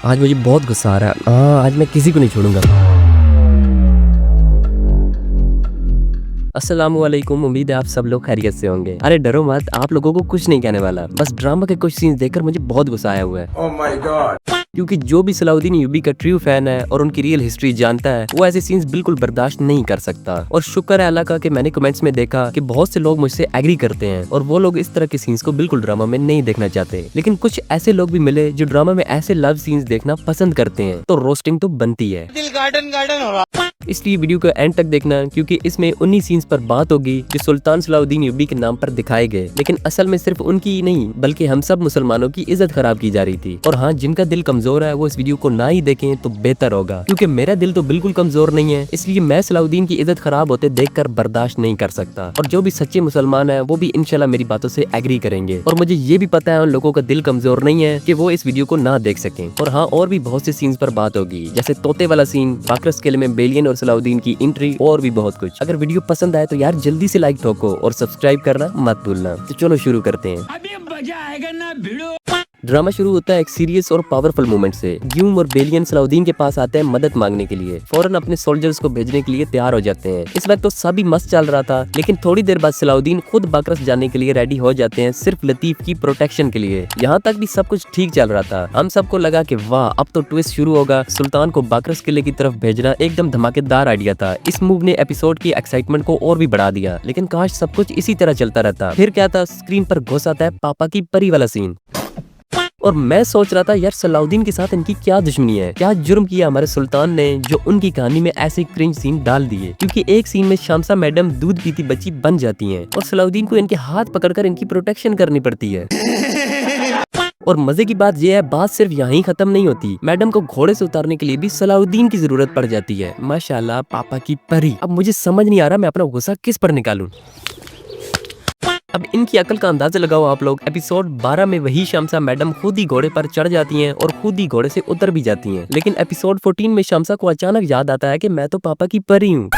आज मुझे बहुत गुस्सा आ रहा है। आज मैं किसी को नहीं छोड़ूंगा। अस्सलामुअलैकुम, उम्मीद है आप सब लोग खैरियत से होंगे। अरे डरो मत, आप लोगों को कुछ नहीं कहने वाला। बस ड्रामा के कुछ सीन्स देखकर मुझे बहुत गुस्सा आया हुआ है। Oh my God. क्योंकि जो भी सलाउद्दीन यूबी का ट्रू फैन है और उनकी रियल हिस्ट्री जानता है, वो ऐसे सीन्स बिल्कुल बर्दाश्त नहीं कर सकता। और शुक्र है अल्लाह का कि मैंने कमेंट्स में देखा कि बहुत से लोग मुझसे एग्री करते हैं और वो लोग इस तरह के सीन्स को बिल्कुल ड्रामा में नहीं देखना चाहते। लेकिन कुछ ऐसे लोग भी मिले जो ड्रामा में ऐसे लव सीन्स देखना पसंद करते हैं, तो रोस्टिंग तो बनती है। दिल गार्डन गार्डन हो रहा। इसलिए वीडियो को एंड तक देखना, क्योंकि इसमें उन्हीं सीन्स पर बात होगी जो सुल्तान सलाउद्दीन यूबी के नाम पर दिखाए गए, लेकिन असल में सिर्फ उनकी ही नहीं बल्कि हम सब मुसलमानों की इज्जत खराब की जा रही थी। और हाँ, जिनका दिल कमजोर है वो इस वीडियो को ना ही देखें तो बेहतर होगा, क्योंकि मेरा दिल तो बिल्कुल कमजोर नहीं है, इसलिए मैं सलाउद्दीन की इज्जत खराब होते देखकर बर्दाश्त नहीं कर सकता। और जो भी सच्चे मुसलमान है वो भी इंशाल्लाह मेरी बातों से एग्री करेंगे। और मुझे ये भी पता है उन लोगों का दिल कमजोर नहीं है कि वो इस वीडियो को ना देख सकें। और हाँ, और भी बहुत से सीन्स पर बात होगी, जैसे तोते वाला सीन, बाकरस किले में बेलियन और सलाउद्दीन की एंट्री, और भी बहुत कुछ। अगर वीडियो पसंद आए तो यार जल्दी से लाइक ठोको और सब्सक्राइब करना मत भूलना। तो चलो शुरू करते हैं। अभी मजा आएगा ना भिड़ो। ड्रामा शुरू होता है एक सीरियस और पावरफुल मोमेंट से। ग्यूम और बेलियन सलाउद्दीन के पास आते हैं मदद मांगने के लिए। फौरन अपने सोल्जर्स को भेजने के लिए तैयार हो जाते हैं। इस वक्त तो सभी मस्त चल रहा था, लेकिन थोड़ी देर बाद सलाउद्दीन खुद बाकरस जाने के लिए रेडी हो जाते हैं, सिर्फ लतीफ की प्रोटेक्शन के लिए। यहाँ तक भी सब कुछ ठीक चल रहा था। हम सबको लगा कि वाह, अब तो ट्विस्ट शुरू होगा। सुल्तान को बाकरस किले की तरफ भेजना एकदम धमाकेदार आइडिया था। इस मूव ने एपिसोड की एक्साइटमेंट को और भी बढ़ा दिया, लेकिन काश सब कुछ इसी तरह चलता रहता। फिर क्या था, स्क्रीन पर घुस आता है पापा की परी वाला सीन। और मैं सोच रहा था यार, सलाउद्दीन के साथ इनकी क्या दुश्मनी है, क्या जुर्म किया हमारे सुल्तान ने जो उनकी कहानी में ऐसे क्रिंज सीन डाल दिए। क्योंकि एक सीन में शामसा मैडम दूध पीती बच्ची बन जाती हैं और सलाउद्दीन को इनके हाथ पकड़कर इनकी प्रोटेक्शन करनी पड़ती है। और मजे की बात यह है, बात सिर्फ यहीं खत्म नहीं होती। मैडम को घोड़े से उतारने के लिए भी सलाउद्दीन की जरूरत पड़ जाती है। माशाल्लाह, पापा की परी। अब मुझे समझ नहीं आ रहा मैं अपना गुस्सा किस पर निकालूं। अब इनकी अकल का अंदाजा लगाओ आप लोग। एपिसोड 12 में वही शामसा मैडम खुद ही घोड़े पर चढ़ जाती हैं और खुद ही घोड़े से उतर भी जाती हैं। लेकिन एपिसोड 14 में शामसा को अचानक याद आता है कि मैं तो पापा की परी हूँ।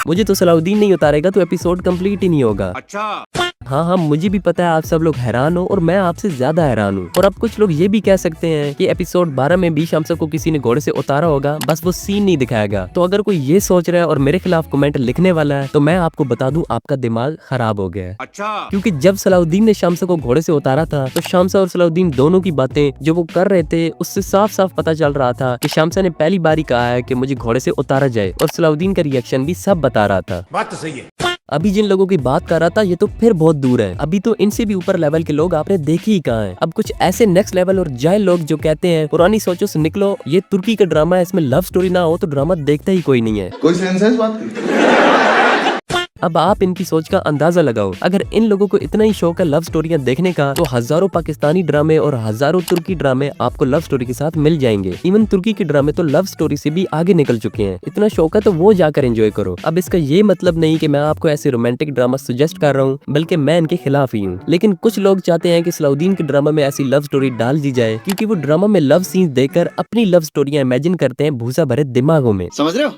मुझे तो सलाउद्दीन नहीं उतारेगा तो एपिसोड कंप्लीट ही नहीं होगा। अच्छा। हाँ, मुझे भी पता है आप सब लोग हैरान हो और मैं आपसे ज्यादा हैरान हूँ। और अब कुछ लोग ये भी कह सकते हैं कि एपिसोड 12 में भी शामसा को किसी ने घोड़े से उतारा होगा, बस वो सीन नहीं दिखाएगा। तो अगर कोई ये सोच रहा है और मेरे खिलाफ कमेंट लिखने वाला है, तो मैं आपको बता दूं आपका दिमाग खराब हो गया है। अच्छा। क्योंकि जब सलाउद्दीन ने शामसा को घोड़े से उतारा था तो शामसा और सलाउद्दीन दोनों की बातें जो वो कर रहे थे उससे साफ साफ पता चल रहा था कि शामसा ने पहली बार ही कहा है कि मुझे घोड़े से उतारा जाए, और सलाउद्दीन का रिएक्शन भी सब बता रहा था। बात तो सही है। अभी जिन लोगों की बात कर रहा था ये तो फिर बहुत दूर है। अभी तो इनसे भी ऊपर लेवल के लोग आपने देखे ही कहाँ हैं। अब कुछ ऐसे नेक्स्ट लेवल और जाहिल लोग जो कहते हैं पुरानी सोचों से निकलो, ये तुर्की का ड्रामा है, इसमें लव स्टोरी ना हो तो ड्रामा देखता ही कोई नहीं है। कोई सेंस है इस बात की? अब आप इनकी सोच का अंदाजा लगाओ। अगर इन लोगों को इतना ही शौक है लव स्टोरियां देखने का, तो हजारों पाकिस्तानी ड्रामे और हजारों तुर्की ड्रामे आपको लव स्टोरी के साथ मिल जाएंगे। इवन तुर्की के ड्रामे तो लव स्टोरी से भी आगे निकल चुके हैं। इतना शौक है तो वो जाकर एंजॉय करो। अब इसका ये मतलब नहीं कि मैं आपको ऐसे रोमांटिक ड्रामा सजेस्ट कर रहा हूँ, बल्कि मैं इनके खिलाफ ही हूँ। लेकिन कुछ लोग चाहते हैं कि सलाउद्दीन के ड्रामा में ऐसी लव स्टोरी डाल दी जाए, क्योंकि वो ड्रामा में लव सीन्स देखकर अपनी लव स्टोरियां इमेजिन करते हैं भूसा भरे दिमागों में। समझ रहे हो?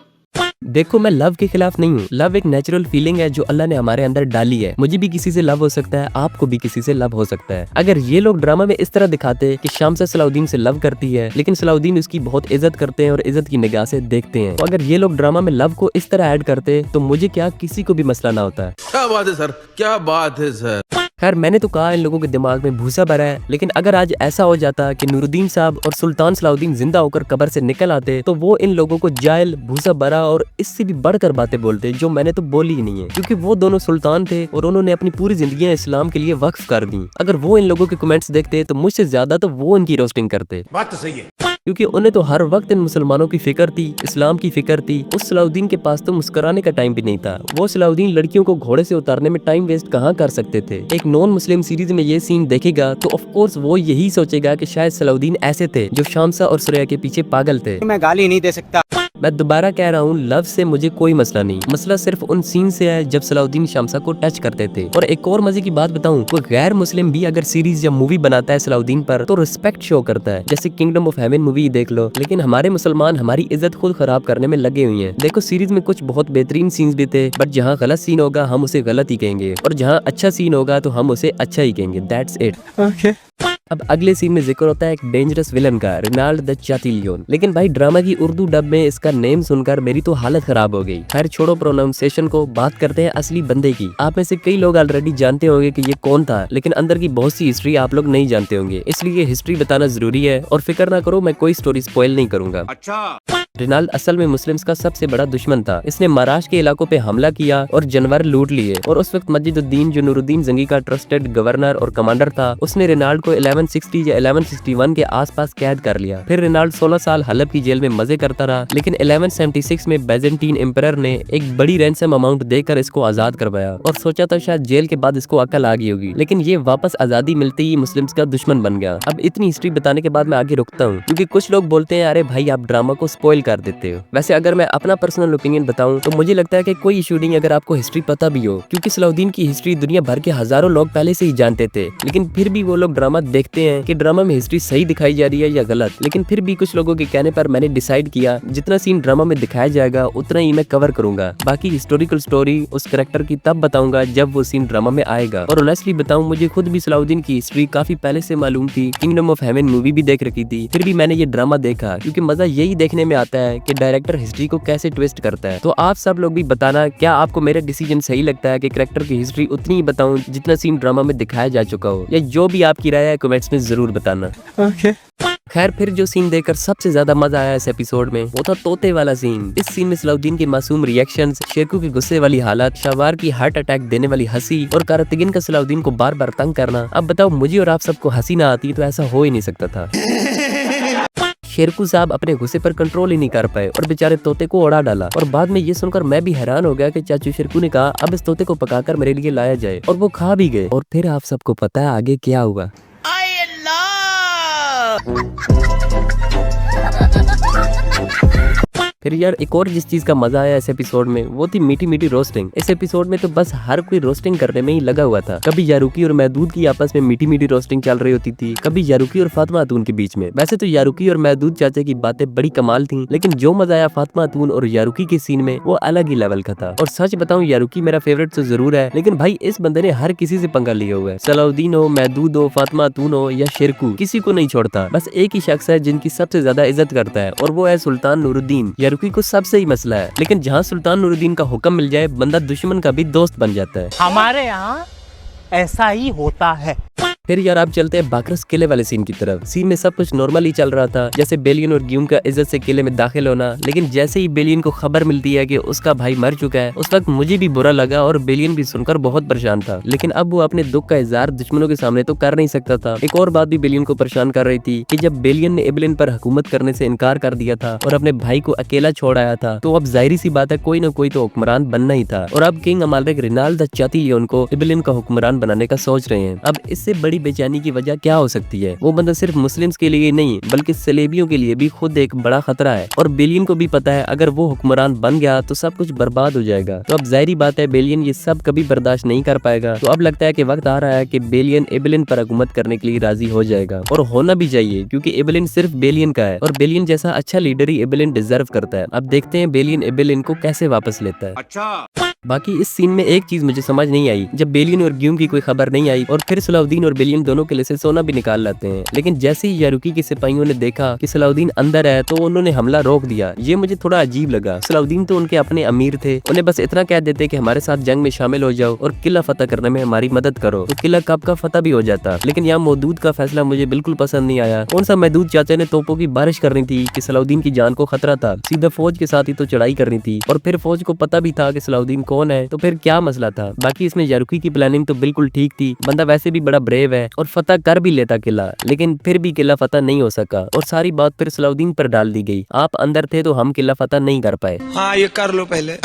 देखो, मैं लव के खिलाफ नहीं हूँ। लव एक नेचुरल फीलिंग है जो अल्लाह ने हमारे अंदर डाली है। मुझे भी किसी से लव हो सकता है, आपको भी किसी से लव हो सकता है। अगर ये लोग ड्रामा में इस तरह दिखाते कि शामसा सलाउद्दीन से लव करती है, लेकिन सलाउद्दीन उसकी बहुत इज्जत करते हैं और इज्जत की निगाह से देखते हैं, तो अगर ये लोग ड्रामा में लव को इस तरह ऐड करते तो मुझे क्या, किसी को भी मसला ना होता। क्या बात है सर, क्या बात है सर। खैर, मैंने तो कहा इन लोगों के दिमाग में भूसा भरा है, लेकिन अगर आज ऐसा हो जाता कि नूरुद्दीन साहब और सुल्तान सलाउद्दीन जिंदा होकर कब्र से निकल आते, तो वो इन लोगों को जाहिल, भूसा भरा और इससे भी बढ़कर बातें बोलते जो मैंने तो बोली ही नहीं है। क्योंकि वो दोनों सुल्तान थे और उन्होंने अपनी पूरी जिंदगी इस्लाम के लिए वक्फ कर दी। अगर वो इन लोगों के कमेंट्स देखते तो मुझसे ज्यादा तो वो इनकी रोस्टिंग करते। बात तो सही है। क्योंकि उन्हें तो हर वक्त इन मुसलमानों की फिक्र थी, इस्लाम की फिक्र थी। उस सलाउद्दीन के पास तो मुस्कुराने का टाइम भी नहीं था। वो सलाउद्दीन लड़कियों को घोड़े से उतारने में टाइम वेस्ट कहाँ कर सकते थे। एक नॉन मुस्लिम सीरीज में ये सीन देखेगा तो ऑफ कोर्स वो यही सोचेगा कि शायद सलाउद्दीन ऐसे थे जो शामसा और सुरैया के पीछे पागल थे। मैं गाली नहीं दे सकता। मैं दोबारा कह रहा हूँ, लव से मुझे कोई मसला नहीं। मसला सिर्फ उन सीन से है जब सलाउद्दीन शामसा को टच करते थे। और एक और मजे की बात बताऊं, कोई गैर मुस्लिम भी अगर सीरीज या मूवी बनाता है सलाउद्दीन पर तो रिस्पेक्ट शो करता है। जैसे किंगडम ऑफ हेवन मूवी देख लो। लेकिन हमारे मुसलमान हमारी इज्जत खुद खराब करने में लगे हुए हैं। देखो, सीरीज में कुछ बहुत बेहतरीन सीन्स भी थे, बट जहाँ गलत सीन होगा हम उसे गलत ही कहेंगे, और जहाँ अच्छा सीन होगा तो हम उसे अच्छा ही कहेंगे। That's it. अब अगले सीन में जिक्र होता है एक डेंजरस विलन का, रेनाल्ड द चातिलियन। लेकिन भाई ड्रामा की उर्दू डब में इसका नेम सुनकर मेरी तो हालत खराब हो गई। खैर छोड़ो प्रोनाउंसिएशन को, बात करते हैं असली बंदे की। आप में से कई लोग ऑलरेडी जानते होंगे कि ये कौन था, लेकिन अंदर की बहुत सी हिस्ट्री आप लोग नहीं जानते होंगे, इसलिए हिस्ट्री बताना जरूरी है। और फिक्र ना करो, मैं कोई स्टोरी स्पॉइल नहीं करूंगा। अच्छा। रेनाल्ड असल में मुस्लिम्स का सबसे बड़ा दुश्मन था। इसने महाराष्ट्र के इलाकों पे हमला किया और जानवर लूट लिए। और उस वक्त मजिदुद्दीन, जो नूरुद्दीन जंगी का ट्रस्टेड गवर्नर और कमांडर था, उसने रेनाल्ड को 1160 या 1161 के आसपास कैद कर लिया। फिर रेनाल्ड 16 साल हलब की जेल में मजे करता रहा, लेकिन 1176 में बैजेंटीन एम्परर ने एक बड़ी रैंसम अमाउंट देकर इसको आजाद करवाया और सोचा था शायद जेल के बाद इसको अकल आ गई होगी, लेकिन ये वापस आजादी मिलते ही मुस्लिम्स का दुश्मन बन गया। अब इतनी हिस्ट्री बताने के बाद मैं आगे रुकता हूँ, क्योंकि कुछ लोग बोलते हैं अरे भाई आप ड्रामा को स्पॉइल कर देते हो। वैसे अगर मैं अपना पर्सनल ओपिनियन बताऊं तो मुझे लगता है कि कोई इशू नहीं अगर आपको हिस्ट्री पता भी हो, क्योंकि सलाउद्दीन की हिस्ट्री दुनिया भर के हजारों लोग पहले से ही जानते थे। लेकिन फिर भी वो लोग ड्रामा देखते हैं कि ड्रामा में हिस्ट्री सही दिखाई जा रही है या गलत। लेकिन फिर भी कुछ लोगों के कहने पर मैंने डिसाइड किया जितना सीन ड्रामा में दिखाया जाएगा उतना ही मैं कवर करूंगा। बाकी हिस्टोरिकल स्टोरी उस कैरेक्टर की तब बताऊंगा जब वो सीन ड्रामा में आएगा। और ऑनेस्टली बताऊं, मुझे खुद भी सलाउद्दीन की हिस्ट्री काफी पहले से मालूम थी। किंगडम ऑफ हेवन मूवी भी देख रखी थी, फिर भी मैंने ये ड्रामा देखा, क्योंकि मजा यही देखने में आता है कि डायरेक्टर हिस्ट्री को कैसे ट्विस्ट करता है। तो आप सब लोग भी बताना, क्या आपको मेरा डिसीजन सही लगता है कि कैरेक्टर की हिस्ट्री उतनी ही बताऊं जितना सीन ड्रामा में दिखाया जा चुका हो, या जो भी आपकी राय है कमेंट्स में जरूर बताना। खैर फिर जो सीन देखकर सबसे ज्यादा मजा आया इस एपिसोड में वो था तोते वाला सीन। इस सीन में सलाउद्दीन के मासूम रिएक्शंस, शेरकू की गुस्से वाली हालत, शाहवार की हार्ट अटैक देने वाली हंसी और कारतगिन का सलाउद्दीन को बार बार तंग करना। अब बताओ मुझे और आप सबको हंसी ना आती तो ऐसा हो ही नहीं सकता था। शेरकू साहब अपने गुस्से पर कंट्रोल ही नहीं कर पाए और बेचारे तोते को उड़ा डाला। और बाद में ये सुनकर मैं भी हैरान हो गया कि चाचू शेरकू ने कहा अब इस तोते को पकाकर मेरे लिए लाया जाए, और वो खा भी गए। और फिर आप सबको पता है आगे क्या हुआ। फिर यार एक और जिस चीज का मजा आया इस एपिसोड में वो थी मीठी मीठी रोस्टिंग। इस एपिसोड में तो बस हर कोई रोस्टिंग करने में ही लगा हुआ था। कभी यारुकी और महदूद की आपस में मीठी मीठी रोस्टिंग चल रही होती थी, कभी यारुकी और फातिमा खातून के बीच में। वैसे तो यारुकी और महदूद चाचा की बातें बड़ी कमाल थी, लेकिन जो मजा आया फातिमा खातून और यारुकी के सीन में वो अलग ही लेवल का था। और सच बताऊं यारुकी मेरा फेवरेट तो जरूर है, लेकिन भाई इस बंदे ने हर किसी से पंगा लिया हुआ है। सलाउद्दीन हो, महदूद हो, फातिमा खातून हो या शेरकू, किसी को नहीं छोड़ता। बस एक ही शख्स है जिनकी सबसे ज्यादा इज्जत करता है और वो है सुल्तान नूरुद्दीन। यारुकी को सबसे ही मसला है, लेकिन जहाँ सुल्तान नूरुद्दीन का हुक्म मिल जाए बंदा दुश्मन का भी दोस्त बन जाता है। हमारे यहाँ ऐसा ही होता है। फिर यार आप चलते हैं बाकरस किले वाले सीन की तरफ। सीन में सब कुछ नॉर्मल ही चल रहा था, जैसे बेलियन और ग्यूम का इज्जत से किले में दाखिल होना। लेकिन जैसे ही बेलियन को खबर मिलती है कि उसका भाई मर चुका है, उस वक्त मुझे भी बुरा लगा और बेलियन भी सुनकर बहुत परेशान था। लेकिन अब वो अपने दुख का इजहार दुश्मनों के सामने तो कर नहीं सकता था। एक और बात भी बेलियन को परेशान कर रही थी कि जब बेलियन ने इबलिन पर हुकूमत करने से इनकार कर दिया था और अपने भाई को अकेला छोड़ आया था, तो अब जाहिर सी बात है कोई न कोई तो हुक्मरान बनना ही था। और अब किंग अमाल्रिक रेनाल्ड द चातिलियन को इबलिन का हुक्मरान बनाने का सोच रहे हैं। अब इससे बड़ी बेचैनी की वजह क्या हो सकती है? वो बंदा सिर्फ मुस्लिम्स के लिए नहीं बल्कि सलेबियों के लिए भी खुद एक बड़ा खतरा है। और बेलियन को भी पता है अगर वो हुक्मरान बन गया तो सब कुछ बर्बाद हो जाएगा। तो अब जाहिर बात है बेलियन ये सब कभी बर्दाश्त नहीं कर पाएगा। तो अब लगता है कि वक्त आ रहा है कि बेलियन इबलिन पर हुकूमत करने के लिए राजी हो जाएगा, और होना भी चाहिए, क्योंकि इबलिन सिर्फ बेलियन का है और बेलियन जैसा अच्छा लीडर ही इबलिन डिजर्व करता है। अब देखते हैं बेलियन इबलिन को कैसे वापस लेता है। अच्छा। बाकी इस सीन में एक चीज मुझे समझ नहीं आई, जब बेलियन और ग्यूम की कोई खबर नहीं आई और फिर सलाउद्दीन और बेलियन दोनों किले से सोना भी निकाल लाते हैं, लेकिन जैसे ही यारुकी के सिपाहियों ने देखा कि सलाउद्दीन अंदर है तो उन्होंने हमला रोक दिया। ये मुझे थोड़ा अजीब लगा। सलाउद्दीन तो उनके अपने अमीर थे, उन्हें बस इतना कह देते कि हमारे साथ जंग में शामिल हो जाओ और किला फतह करने में हमारी मदद करो, तो किला कब का फतह भी हो जाता। लेकिन यहाँ महदूद का फैसला मुझे बिल्कुल पसंद नहीं आया। कौन सा महदूद चाचा ने तोपों की बारिश करनी थी कि सलाउद्दीन की जान को खतरा था, सीधा फौज के साथ ही तो चढ़ाई करनी थी। और फिर फौज को पता भी था कि सलाउद्दीन कौन है, तो फिर क्या मसला था। बाकी इसमें यारुकी की प्लानिंग तो बिल्कुल ठीक थी, बंदा वैसे भी बड़ा ब्रेव है और फतह कर भी लेता किला, लेकिन फिर भी किला फतह नहीं हो सका और सारी बात फिर सलाउद्दीन पर डाल दी गई। आप अंदर थे तो हम किला फतह नहीं कर पाए। हाँ ये कर लो पहले।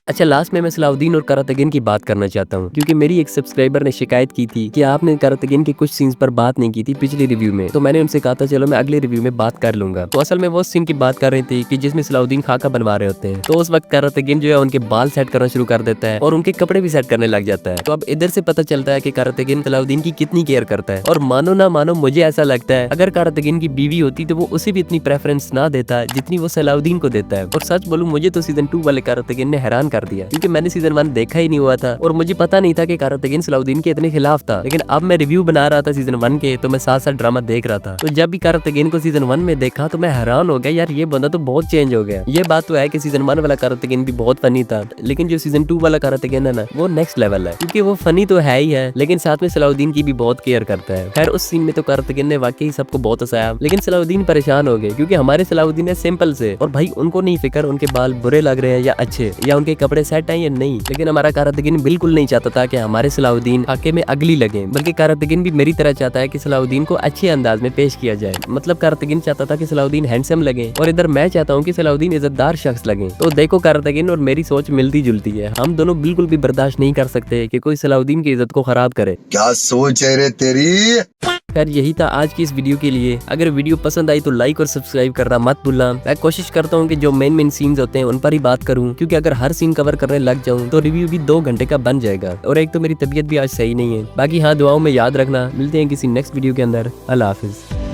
अच्छा लास्ट में मैं सलाउद्दीन और करातगिन की बात करना चाहता हूँ, क्योंकि मेरी एक सब्सक्राइबर ने शिकायत की थी कि आपने करातगिन के कुछ सीन्स पर बात नहीं की थी पिछले रिव्यू में। तो मैंने उनसे कहा था चलो मैं अगले रिव्यू में बात कर लूंगा। तो असल में वो सीन की बात कर रही थी कि जिसमें सलाउद्दीन खाका बनवा रहे होते हैं, तो उस वक्त करातगिन जो है उनके बाल सेट करना शुरू कर देता है और उनके कपड़े भी सेट करने लग जाता है। तो अब इधर से पता चलता है कि करातगिन सलाउद्दीन की कितनी केयर करता है। और मानो ना मानो मुझे ऐसा लगता है अगर करातगिन की बीवी होती तो वो उसे भी इतनी प्रेफरेंस ना देता जितनी वो सलाउद्दीन को देता है। और सच बोलूं मुझे तो सीजन 2 वाले करातगिन ने हैरान कर दिया, क्योंकि मैंने सीजन 1 देखा ही नहीं हुआ था और मुझे पता नहीं था कि कारतगीन सलाउद्दीन के इतने खिलाफ था। लेकिन अब मैं रिव्यू बना रहा था सीजन 1 के, तो मैं साथ साथ ड्रामा देख रहा था। तो जब भी कारतगीन को सीजन 1 में देखा तो मैं हैरान हो गया, यार ये बंदा तो बहुत चेंज हो गया। ये बात तो है कि सीजन 1 वाला कारतगीन भी बहुत फनी था, लेकिन जो सीजन 2 वाला कारतगीन है ना, वो नेक्स्ट लेवल है, क्योंकि वो फनी तो है ही है, लेकिन साथ में सलाउद्दीन की भी बहुत केयर करता है। खैर उस सीन में तो कारतगीन ने वाकई सबको बहुत हंसाया, लेकिन सलाउद्दीन परेशान हो गए, क्योंकि हमारे सलाउद्दीन है सिंपल से, और भाई उनको नहीं फिक्र उनके बाल बुरे लग रहे हैं या अच्छे, या उनके कपड़े सेट हैं या नहीं। लेकिन हमारा कारतगीन बिल्कुल नहीं चाहता था कि हमारे सलाउद्दीन आके में अगली लगे, बल्कि कारतगीन भी मेरी तरह चाहता है कि सलाउद्दीन को अच्छे अंदाज में पेश किया जाए। मतलब कारतगीन चाहता था कि सलाउद्दीन हैंडसम लगे, और इधर मैं चाहता हूँ कि सलाउद्दीन इज्जतदार शख्स लगे। तो देखो कारतगीन और मेरी सोच मिलती जुलती है, हम दोनों बिल्कुल भी बर्दाश्त नहीं कर सकते कि कोई सलाउद्दीन की इज्जत को खराब करे। क्या सोच है रे तेरी। खैर यही था आज की इस वीडियो के लिए। अगर वीडियो पसंद आई तो लाइक और सब्सक्राइब करना मत भूलना। मैं कोशिश करता हूँ कि जो मेन सीन्स होते हैं उन पर ही बात करूँ, क्योंकि अगर हर सीन कवर करने लग जाऊँ तो रिव्यू भी 2 घंटे का बन जाएगा, और एक तो मेरी तबीयत भी आज सही नहीं है। बाकी हाँ, दुआओं में याद रखना। मिलते हैं किसी नेक्स्ट वीडियो के अंदर। अल्लाह हाफिज।